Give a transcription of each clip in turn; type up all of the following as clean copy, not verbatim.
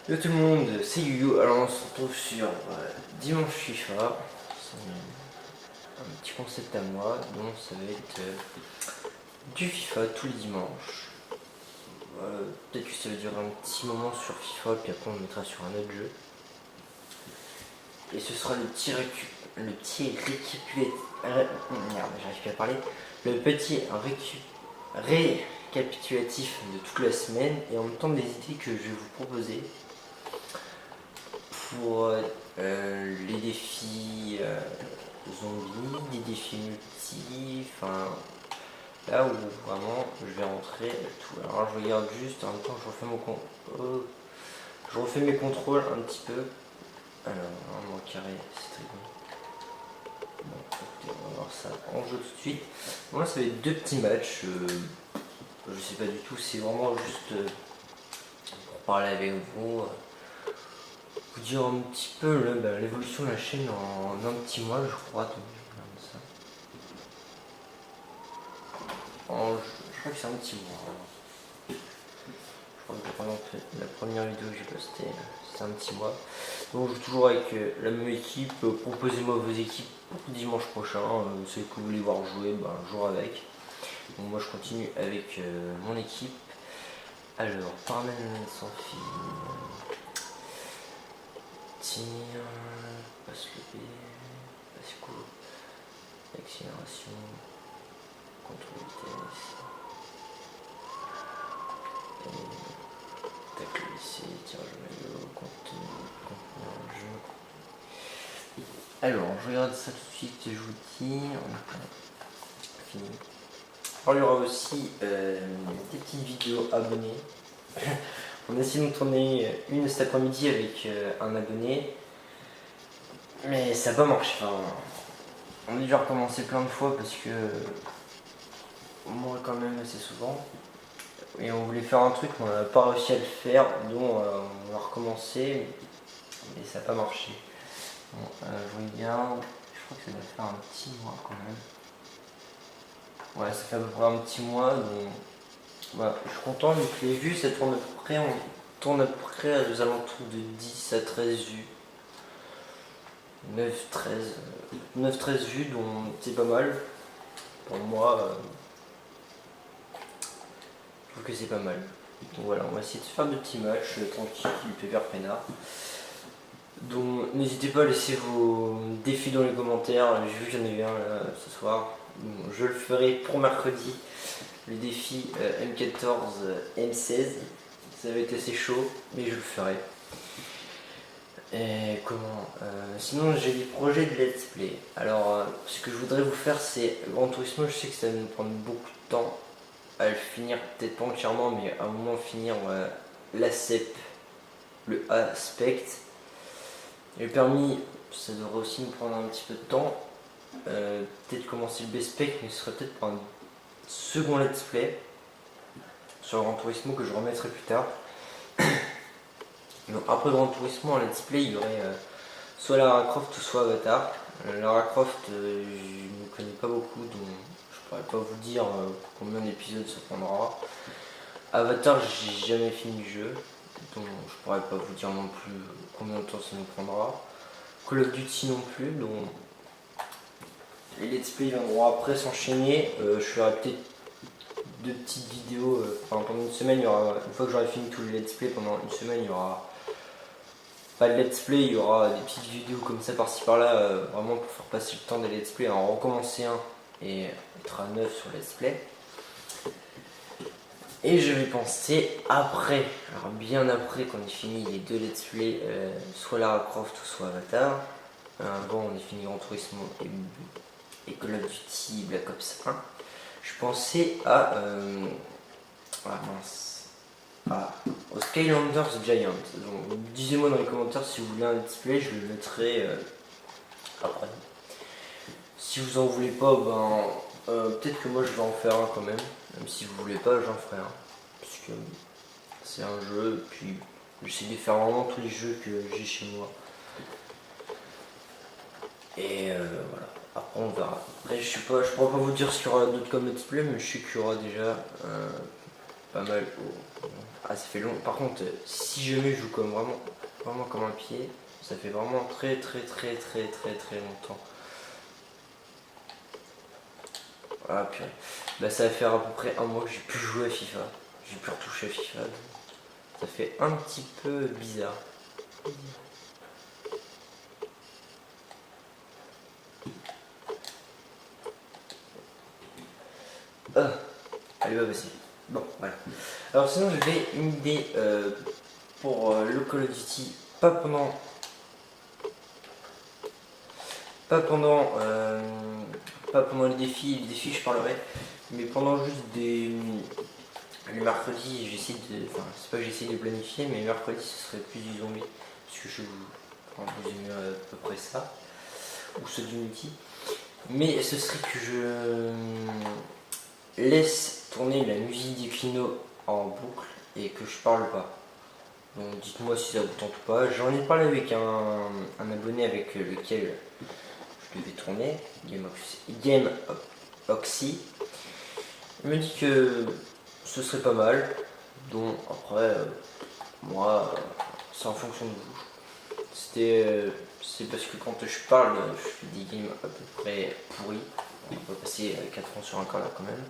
Yo tout le monde, c'est Yu. Alors on se retrouve sur Dimanche FIFA. C'est un petit concept à moi, donc ça va être du FIFA tous les dimanches. Peut-être que ça va durer un petit moment sur FIFA, puis après on mettra sur un autre jeu. Et ce sera le petit merde, j'arrive plus à parler. Le petit récapitulatif de toute la semaine et en même temps des idées que je vais vous proposer pour les défis zombies, des défis multi, enfin là où vraiment je vais rentrer tout. Alors je regarde juste, en même temps je refais mes contrôles un petit peu. Alors mon carré c'est très bon. Bon, écoutez, on va voir ça en jeu tout de suite. Bon, là ça va être deux petits matchs. Je sais pas du tout, c'est vraiment juste pour parler avec vous. Vous dire un petit peu l'évolution de la chaîne en un petit mois, je crois. Donc, ça. Je crois que c'est un petit mois. Je crois que par exemple, la première vidéo que j'ai postée, c'est un petit mois. Donc je joue toujours avec la même équipe. Proposez-moi vos équipes pour dimanche prochain. Ceux que vous voulez voir jouer, je jouerai avec. Donc moi je continue avec mon équipe. Alors, Parmen sans fil. Tir, passe le B, passe coup, accélération, contrôle vitesse, tacle lycée, tirage au maillot, contenu en jeu. Alors, je regarde ça tout de suite, je vous dis, on a fini. Alors, il y aura aussi des petites vidéos abonnés. On a essayé de tourner une cet après-midi avec un abonné. Mais ça n'a pas marché. Enfin, on a dû recommencer plein de fois parce que on mourait quand même assez souvent. Et on voulait faire un truc, mais on n'a pas réussi à le faire. Donc on a recommencé, mais ça n'a pas marché. Bon, je regarde, je crois que ça doit faire un petit mois quand même. Ouais, ça fait à peu près un petit mois. Donc voilà, je suis content, vu que les vues, ça tourne à peu près, on tourne à peu près aux alentours de 10 à 13 vues. 9-13 vues, donc c'est pas mal. Pour moi, je trouve que c'est pas mal. Donc voilà, on va essayer de faire de petits matchs tranquilles, pépère peinard. Donc n'hésitez pas à laisser vos défis dans les commentaires. J'ai vu qu'il y en avait un là, ce soir. Bon, je le ferai pour mercredi. Le défi M14, M16. Ça va être assez chaud, mais je le ferai. Et comment sinon j'ai des projets de let's play. Alors ce que je voudrais vous faire c'est Gran Turismo, je sais que ça va nous prendre beaucoup de temps à le finir, peut-être pas entièrement mais à un moment finir l'ASEP, le aspect. Et le permis ça devrait aussi nous prendre un petit peu de temps. Peut-être commencer le B-Spec mais ce serait peut-être pour un second let's play sur Gran Turismo que je remettrai plus tard. Donc après Gran Turismo en let's play il y aurait soit Lara Croft ou soit Avatar. Lara Croft je ne connais pas beaucoup donc je pourrais pas vous dire combien d'épisodes ça prendra. Avatar j'ai jamais fini le jeu donc je pourrais pas vous dire non plus combien de temps ça nous prendra. Call of Duty non plus donc les let's play viendront après s'enchaîner. Je ferai peut-être deux petites vidéos pendant une semaine. Il y aura, une fois que j'aurai fini tous les let's play pendant une semaine il y aura pas de let's play, il y aura des petites vidéos comme ça par-ci par-là, vraiment pour faire passer le temps des let's play, en recommencer un et être à neuf sur let's play. Et je vais penser après, alors bien après qu'on ait fini les deux let's play, soit Lara Croft ou soit Avatar. Bon, on est fini Gran Turismo et Call of Duty Black Ops 1. Je pensais à au Skylanders Giant. Donc disez-moi dans les commentaires si vous voulez un let's play, je le mettrai après. Si vous en voulez pas, peut-être que moi je vais en faire un quand même. Même si vous voulez pas, j'en ferai un. Puisque c'est un jeu, et puis j'essaie de faire vraiment tous les jeux que j'ai chez moi. Et voilà. Après on verra. Après je pourrais pas vous dire ce qu'il y aura d'autres comme let's play, mais je sais qu'il y aura déjà pas mal. Ah, ça fait long. Par contre, si jamais je joue comme vraiment comme un pied, ça fait vraiment très longtemps. Ah purée. Bah ça va faire à peu près un mois que j'ai plus joué à FIFA. J'ai plus retouché à FIFA. Ça fait un petit peu bizarre. Ah, allez bah vas-y. Bon voilà. Alors sinon j'avais une idée pour le Call of Duty. Pas pendant. Pas pendant. Pas pendant les défis je parlerai. Mais pendant juste des. Le mercredi, j'essaie de. Enfin, c'est pas que j'essaie de planifier, mais mercredi ce serait plus du zombie. Parce que je vous aimez à peu près ça. Ou ceux d'Unity. Mais ce serait que je laisse tourner la musique d'Equino en boucle et que je parle pas. Donc dites-moi si ça vous tente ou pas. J'en ai parlé avec un abonné avec lequel je devais tourner, Game Oxy. Il me dit que ce serait pas mal. Donc après, moi, c'est en fonction de vous. C'est parce que quand je parle, je fais des games à peu près pourris. On va passer 4 ans sur un cas là quand même.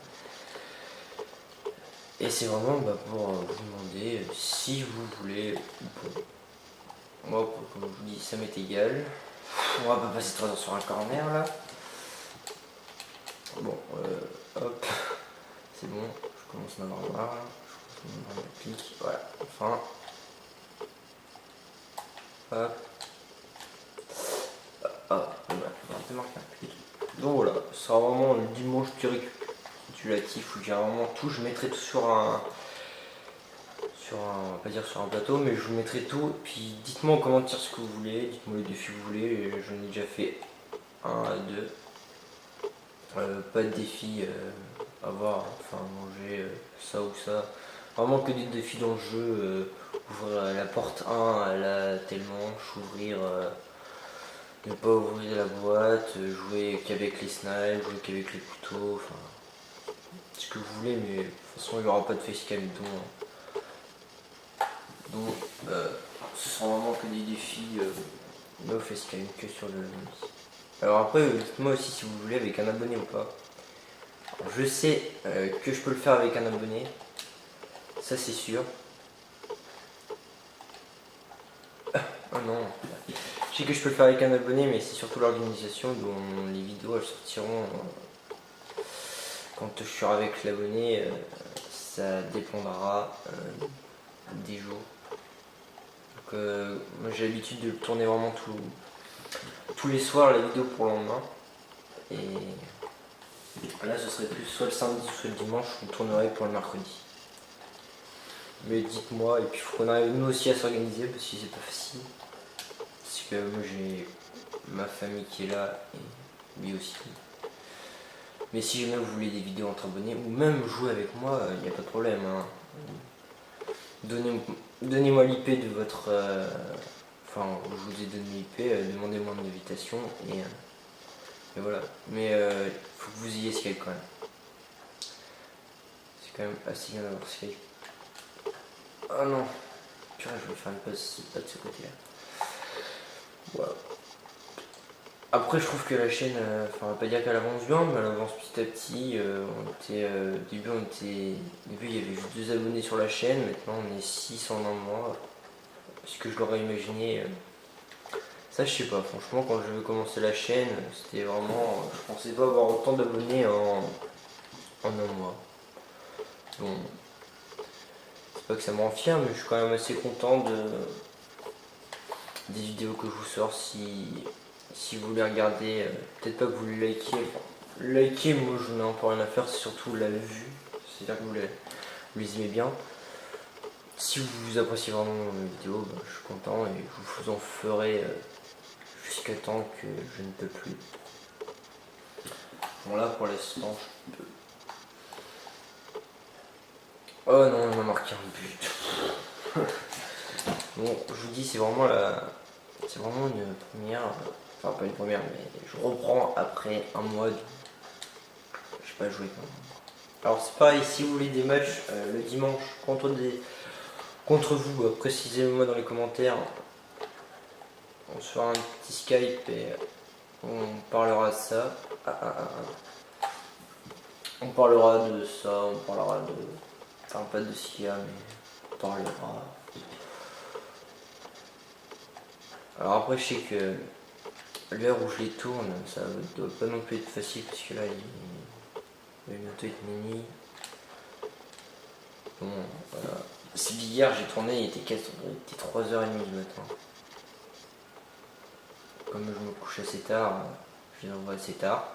Et c'est vraiment pour vous demander si vous voulez ou pas. Moi, comme je vous dis, ça m'est égal. On va pas passer 3 heures sur un corner là. Bon, hop, c'est bon, je commence à m'avoir marre là. Je commence à m'avoir la pique. Voilà, enfin. Hop. Ah, voilà, on va démarquer un pic. Donc voilà, ce sera vraiment le dimanche du récapitulatif où j'ai vraiment tout. Je mettrai tout sur un. On va pas dire sur un plateau, mais je vous mettrai tout. Et puis dites-moi en commentaire ce que vous voulez, dites-moi les défis que vous voulez. J'en ai déjà fait un à deux. Pas de défi à voir, enfin manger ça ou ça. Vraiment que des défis dans le jeu. Ouvrir la porte 1 à la telle manche, ouvrir. Ne pas ouvrir la boîte, jouer qu'avec les snipes, jouer qu'avec les couteaux, enfin. Ce que vous voulez, mais de toute façon il n'y aura pas de facecam donc ce sera vraiment que des défis no facecam que sur le zombie. Alors après, dites-moi aussi si vous voulez avec un abonné ou pas. Alors, je sais que je peux le faire avec un abonné, ça c'est sûr. Oh non, je sais que je peux le faire avec un abonné, mais c'est surtout l'organisation dont les vidéos elles sortiront quand je serai avec l'abonné. Ça dépendra des jours. Donc, moi j'ai l'habitude de tourner vraiment tous les soirs la vidéo pour le lendemain. Et là ce serait plus soit le samedi soit le dimanche, on tournerait pour le mercredi. Mais dites-moi, et puis il faut qu'on arrive nous aussi à s'organiser parce que c'est pas facile. Parce que moi j'ai ma famille qui est là et lui aussi. Mais si jamais vous voulez des vidéos entre abonnés ou même jouer avec moi, il n'y a pas de problème. Hein. Donnez-moi l'IP de votre. Enfin, je vous ai donné l'IP, demandez-moi une invitation et voilà. Mais il faut que vous ayez Skype quand même. C'est quand même assez bien d'avoir Skype. Oh non, purée, je vais faire une pause pas de ce côté-là. Voilà. Après, je trouve que la chaîne, on va pas dire qu'elle avance bien, mais elle avance petit à petit. Au début, il y avait juste 2 abonnés sur la chaîne, maintenant on est 6 en un mois. Ce que je l'aurais imaginé. Ça, je sais pas, franchement, quand je vais commencer la chaîne, c'était vraiment. Je pensais pas avoir autant d'abonnés en un mois. Bon, c'est pas que ça me rend fier, mais je suis quand même assez content des vidéos que je vous sors. Si vous les regardez, peut-être pas que vous les likez. Enfin, liker, moi je n'ai un peu rien à faire, c'est surtout la vue. C'est-à-dire que vous les aimez bien. Si vous appréciez vraiment mes vidéos, je suis content et je vous en ferai jusqu'à temps que je ne peux plus. Bon là pour l'instant je peux. Oh non, il m'a marqué un but. Bon, je vous dis, c'est vraiment une première. Enfin pas une première, mais je reprends après un mois de. Je sais pas jouer. Alors c'est pareil, si vous voulez des matchs le dimanche contre des contre vous, précisez-moi dans les commentaires. On se fera un petit Skype et on parlera de ça. On parlera de ça, on parlera de... Enfin, pas de SIA, mais on parlera... Alors après, je sais que l'heure où je les tourne, ça doit pas non plus être facile, parce que là, il va bientôt être minuit. Bon, voilà. Si hier j'ai tourné, il était 3h30 du matin. Comme je me couche assez tard, je les envoie assez tard.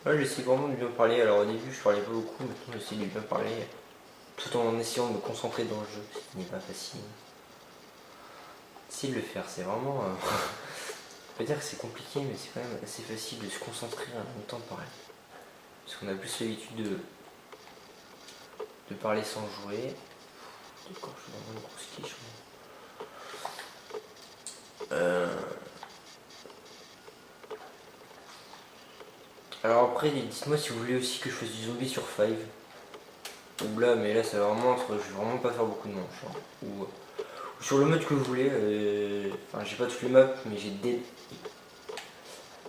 Là, j'essaie vraiment de bien parler. Alors au début, je parlais pas beaucoup, maintenant j'essaie de bien parler. Tout en essayant de me concentrer dans le jeu, ce qui n'est pas facile. Essayer de le faire, c'est vraiment... on peut dire que c'est compliqué, mais c'est quand même assez facile de se concentrer en même temps de parler. Parce qu'on a plus l'habitude de parler sans jouer. D'accord, je suis vraiment une grosse quiche. Alors après, dites-moi si vous voulez aussi que je fasse du zombie sur 5. Ou là, mais là, ça va vraiment être... Je vais vraiment pas faire beaucoup de manches. Hein. Ou sur le mode que vous voulez. Enfin, j'ai pas toutes les maps, mais j'ai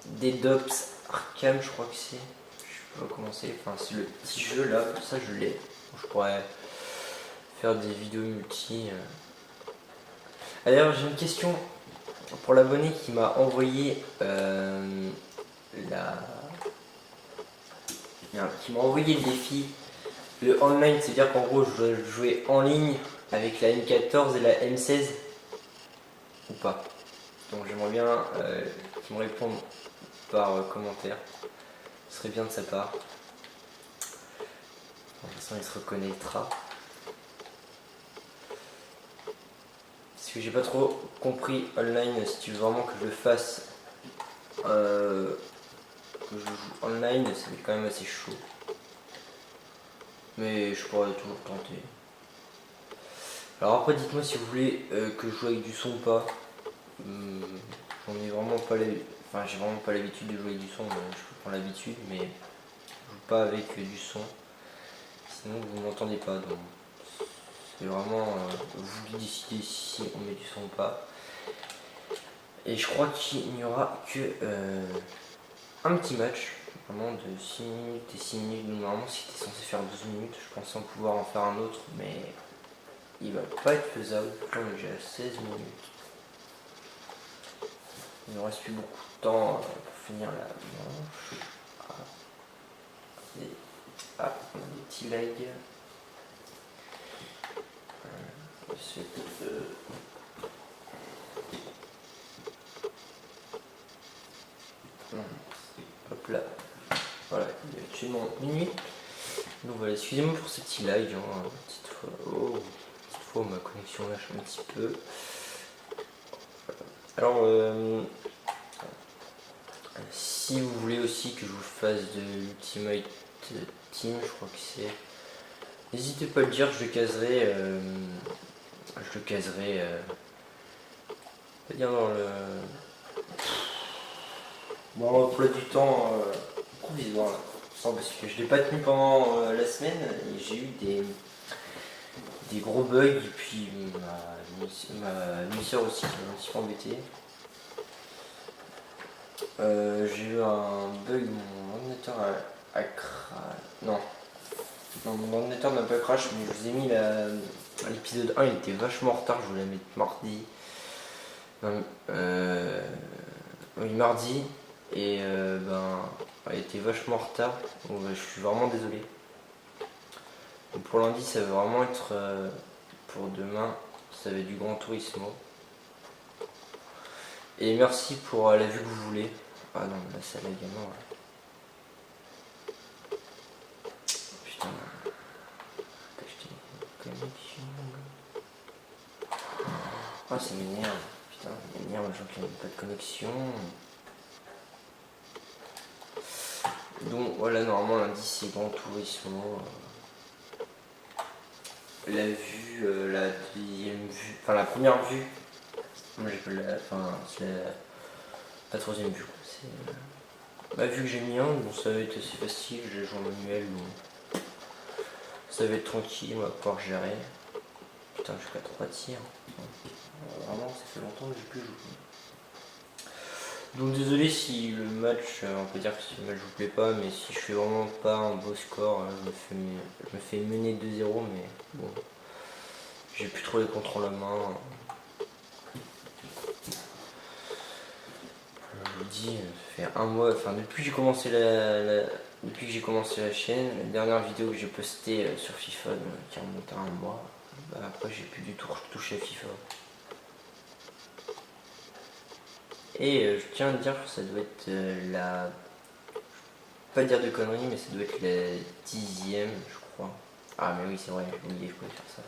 des Dops Arkham, je crois que c'est. Je sais pas comment c'est. Enfin, c'est le petit jeu là. Ça, je l'ai. Je pourrais faire des vidéos multi. D'ailleurs, j'ai une question pour l'abonné qui m'a envoyé qui m'a envoyé le défi. Le online, c'est-à-dire qu'en gros, je dois jouer en ligne avec la M14 et la M16 ou pas. Donc j'aimerais bien qu'il me réponde par commentaire. Ce serait bien de sa part. De toute façon, il se reconnaîtra. Parce que j'ai pas trop compris online. Si tu veux vraiment que je le fasse, que je joue online, ça va être quand même assez chaud. Mais je pourrais toujours tenter. Alors après, dites-moi si vous voulez que je joue avec du son ou pas. J'en ai vraiment pas l'habitude. Enfin, j'ai vraiment pas l'habitude de jouer avec du son. Je peux prendre l'habitude, mais je joue pas avec du son. Sinon, vous m'entendez pas. Donc, c'est vraiment vous qui décidez si on met du son ou pas. Et je crois qu'il n'y aura que un petit match. Vraiment de 6 minutes et 6 minutes. Normalement, si tu es censé faire 12 minutes, je pensais en pouvoir en faire un autre, mais il va pas être faisable. Comme j'ai à 16 minutes. Il ne reste plus beaucoup de temps pour finir la manche. On a des petits lags. Hop là. Voilà, il est actuellement minuit. Donc voilà, excusez-moi pour ce petit lag. Hein, petite fois, ma connexion lâche un petit peu. Alors, si vous voulez aussi que je vous fasse de l'Ultimate Team, je crois que c'est... N'hésitez pas à le dire, je le caserai. C'est-à-dire dans l'emploi du temps provisoire. Là. Parce que je l'ai pas tenu pendant la semaine et j'ai eu des gros bugs et puis ma demi-sœur aussi qui m'a un petit peu embêté. J'ai eu un bug, mon ordinateur a crash. Non, mon ordinateur n'a pas crash, mais je vous ai mis l'épisode 1, il était vachement en retard, je voulais mettre mardi. Oui, mardi, et il était vachement en retard, donc je suis vraiment désolé. Donc, pour lundi, ça va vraiment être pour demain, ça va être du Grand Turismo. Et merci pour la vue que vous voulez. Ah non, là ça lag également. Ouais. Putain. Ah, ça m'énerve. Putain, ça m'énerve les gens qui n'ont pas de connexion. Donc voilà, normalement lundi c'est Grand Turismo. La vue, la deuxième vue, enfin la première vue. Moi j'appelle c'est la troisième vue. C'est la vue que j'ai mis en, bon ça va être assez facile, j'ai joué en manuel, donc ça va être tranquille, on va pouvoir gérer. putain, je suis qu'à 3 tirs. Vraiment, ça fait longtemps que j'ai plus joué. Donc désolé si le match, on peut dire que si le match vous plaît pas, mais si je fais vraiment pas un beau score, je me fais mener 2-0, mais bon, j'ai plus trop les contrôles en main. Je vous dis, ça fait un mois, enfin depuis que j'ai commencé depuis que j'ai commencé la chaîne, la dernière vidéo que j'ai postée sur FIFA, qui remonte à un mois, bah après j'ai plus du tout touché à FIFA. Et je tiens à dire que ça doit être pas dire de conneries, mais ça doit être la 10e, je crois. Ah mais oui c'est vrai, j'ai oublié, je pouvais faire ça.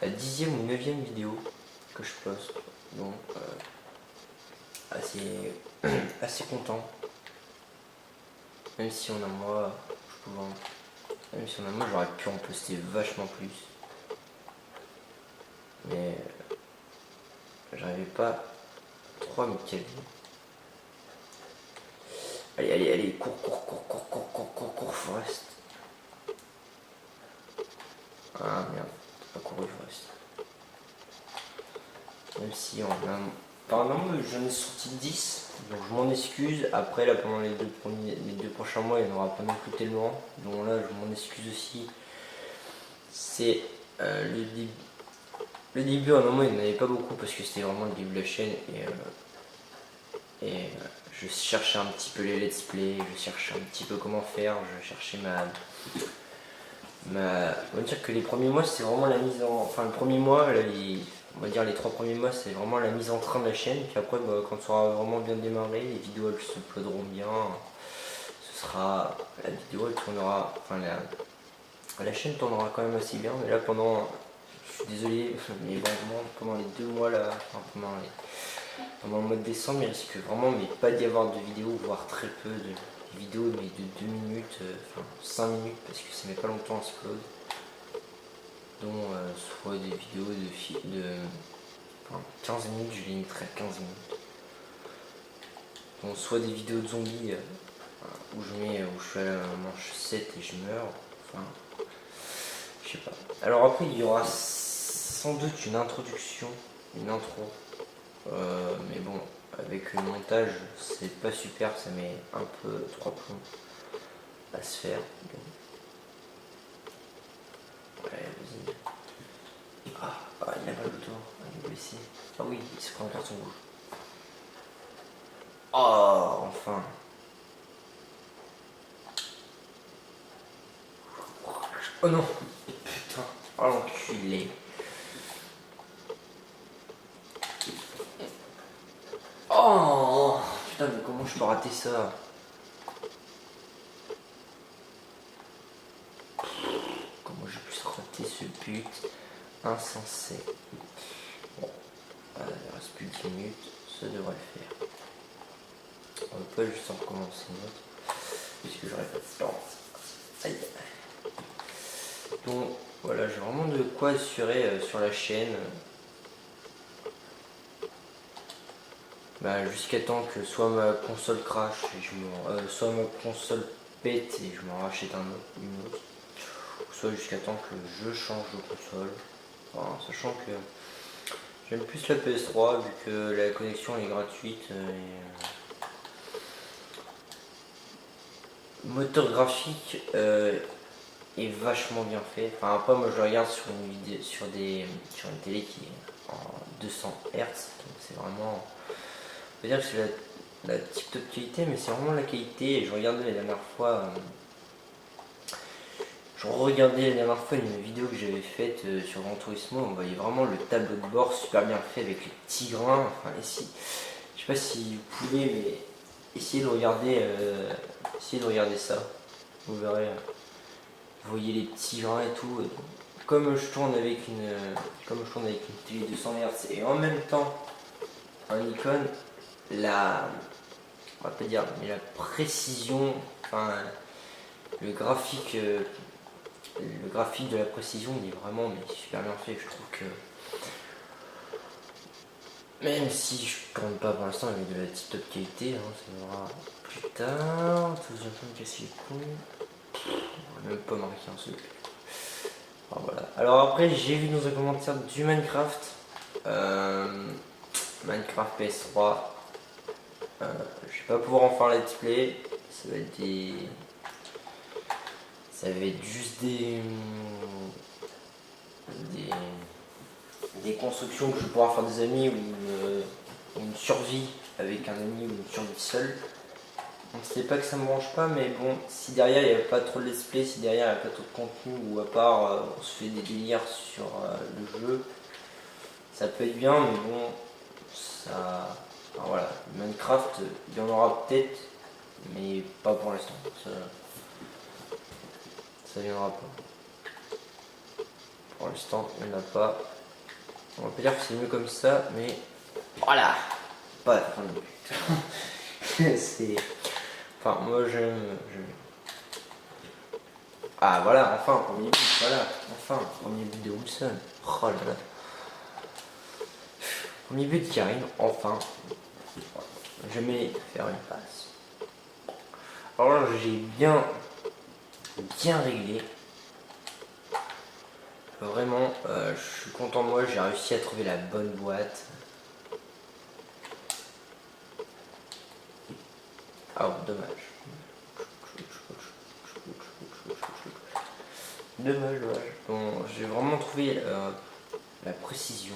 La 10e ou 9e vidéo que je poste. Donc assez content. Même si on a moi, même si on a moi, j'aurais pu en poster vachement plus. Mais j'arrivais pas trop à me caler. Allez, cours, Forest. Ah merde, t'as pas couru Forest. Même si on a... Apparemment j'en ai sorti 10, donc je m'en excuse. Après là pendant les deux prochains mois il n'y en aura pas non plus tellement. Donc là je m'en excuse aussi. C'est le début à un moment il n'y en avait pas beaucoup parce que c'était vraiment le début de la chaîne et je cherchais un petit peu les let's play, je cherchais un petit peu comment faire, je cherchais on va dire que les premiers mois c'est vraiment la mise en... Enfin le premier mois, là, on va dire les 3 premiers mois c'est vraiment la mise en train de la chaîne. Puis après bah, quand ça aura vraiment bien démarré, les vidéos elles se uploaderont bien. Ce sera... La vidéo elle tournera... Enfin la chaîne tournera quand même assez bien. Mais là pendant... Je suis désolé, mais vraiment pendant les 2 mois là... Enfin, pendant le mois de décembre il risque vraiment mais pas d'y avoir de vidéos, voire très peu de vidéos mais de 2 minutes, enfin 5 minutes parce que ça met pas longtemps à se upload. Dont soit des vidéos enfin, 15 minutes, je limiterai à 15 minutes. Donc soit des vidéos de zombies où je suis à la manche 7 et je meurs. Enfin, je sais pas. Alors après il y aura sans doute une introduction, une intro. Mais bon, avec le montage, c'est pas super, ça met un peu 3 plombs à se faire. Donc... Ouais, vas-y. Ah, il a mal au tour, il est blessé. Ah oui, il se prend un carton rouge. Oh, enfin. Oh non. Putain, oh l'enculé. Oh putain, mais comment je peux rater ça? Comment j'ai pu rater ce but insensé? Bon, il reste plus de 10 minutes, ça devrait le faire. On peut juste en recommencer une autre, puisque j'aurais pas de temps. Aïe. Donc voilà, j'ai vraiment de quoi assurer sur la chaîne. Bah, jusqu'à temps que soit ma console crash, et soit ma console pète et je m'en rachète une autre. Soit jusqu'à temps que je change de console. Enfin, sachant que j'aime plus la PS3 vu que la connexion est gratuite. Le moteur graphique est vachement bien fait. Enfin après moi je regarde sur une télé qui est en 200 Hz, donc c'est vraiment... On peut dire que c'est la tip top qualité, mais c'est vraiment la qualité. Et je regardais la dernière fois... une vidéo que j'avais faite sur Gran Turismo. On voyait vraiment le tableau de bord super bien fait avec les petits grains. Enfin, ici, je sais pas si vous pouvez, mais essayez de regarder ça. Vous verrez. Vous voyez les petits grains et tout. Comme je tourne avec une télé 200 Hz et en même temps un Nikon, on va pas dire, mais la précision, enfin le graphique de la précision il est vraiment super bien fait. Je trouve que même si je tourne pas pour l'instant avec de la tip top qualité, ça verra plus tard. Tout de me casser les couilles. On va même pas marquer un seul. Enfin, voilà. Alors après j'ai vu dans un commentaire du Minecraft. Minecraft PS3. Je vais pas pouvoir en faire let's play. Ça va être des. Ça va être juste des constructions que je vais pouvoir faire des amis ou une survie avec un ami ou une survie seule. Donc c'est pas que ça me branche pas, mais bon, si derrière il n'y a pas trop de let's play, si derrière il n'y a pas trop de contenu, ou à part on se fait des délires sur le jeu, ça peut être bien, mais bon, ça. Enfin, voilà, Minecraft, il y en aura peut-être, mais pas pour l'instant. Ça viendra pas. Pour l'instant, il n'y en a pas. On va pas dire que c'est mieux comme ça, mais voilà, pas à but. C'est. Enfin, moi j'aime. Ah voilà, enfin, premier but, voilà, enfin, premier but de Wilson. Oh là là. Premier but qui arrive, enfin. Jamais faire une passe. Alors là, j'ai bien réglé. Vraiment, je suis content de moi, j'ai réussi à trouver la bonne boîte. Ah, dommage. Dommage. Bon, j'ai vraiment trouvé la précision.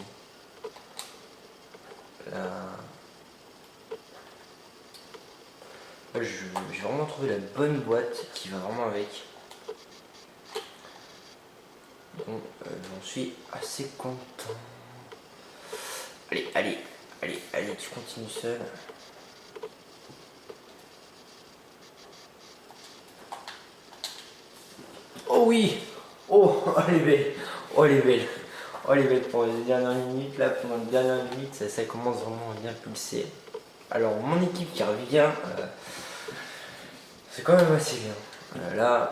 J'ai vraiment trouvé la bonne boîte qui va vraiment avec. Donc j'en suis assez content. Allez, tu continues seul. Oh oui. Oh, elle est belle. Oh, elle est belle. Oh, elle est belle pour les dernières minutes. Là, pendant les dernières minutes, ça commence vraiment à bien pulser. Alors, mon équipe qui revient, c'est quand même assez bien. Là,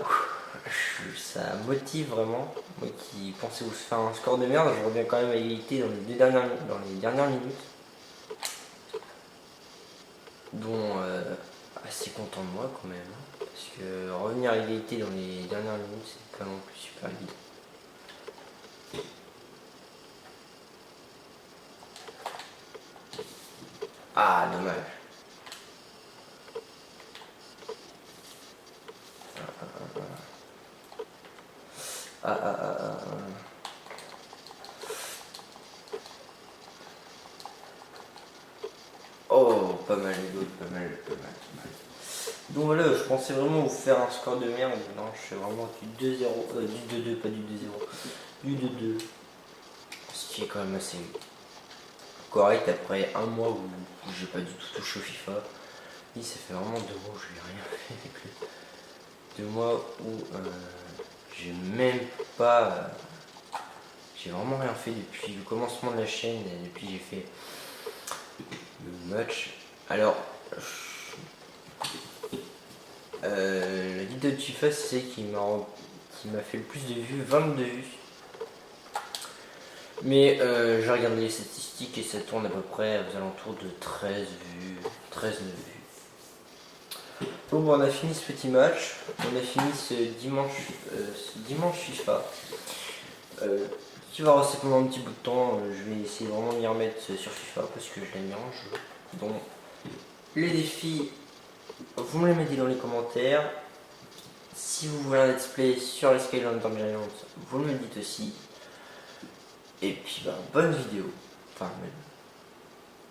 ça motive vraiment. Moi qui pensais vous faire un score de merde, je reviens quand même à égalité dans les dernières minutes. Dont assez content de moi quand même. Parce que revenir à égalité dans les dernières minutes, c'est pas non plus super évident. Ah, dommage. Oh, pas mal les gars, pas mal. Donc voilà, je pensais vraiment vous faire un score de merde. Non, je suis vraiment du 2-0, du 2-2, pas du 2-0, du 2-2. Ce qui est quand même assez correct après un mois où j'ai pas du tout touché au FIFA. Et ça fait vraiment 2 mois où je n'ai rien fait. 2 mois où j'ai même pas. J'ai vraiment rien fait depuis le commencement de la chaîne, et depuis j'ai fait le match. Alors, la vidéo de FIFA, c'est qui m'a fait le plus de vues, 22 vues. Mais j'ai regardé les statistiques et ça tourne à peu près aux alentours de 13 vues, 13 vues. Bon, on a fini ce petit match, on a fini ce dimanche FIFA. Qui va rester pendant un petit bout de temps, je vais essayer de vraiment m'y remettre sur FIFA parce que je l'aime bien en jeu. Donc les défis, vous me les mettez dans les commentaires. Si vous voulez un let's play sur les Skylanders Giants, vous me le dites aussi. Et puis bonne vidéo, enfin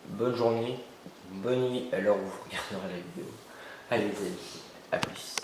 bonne journée, bonne nuit à l'heure où vous regarderez la vidéo. Allez les amis, à plus.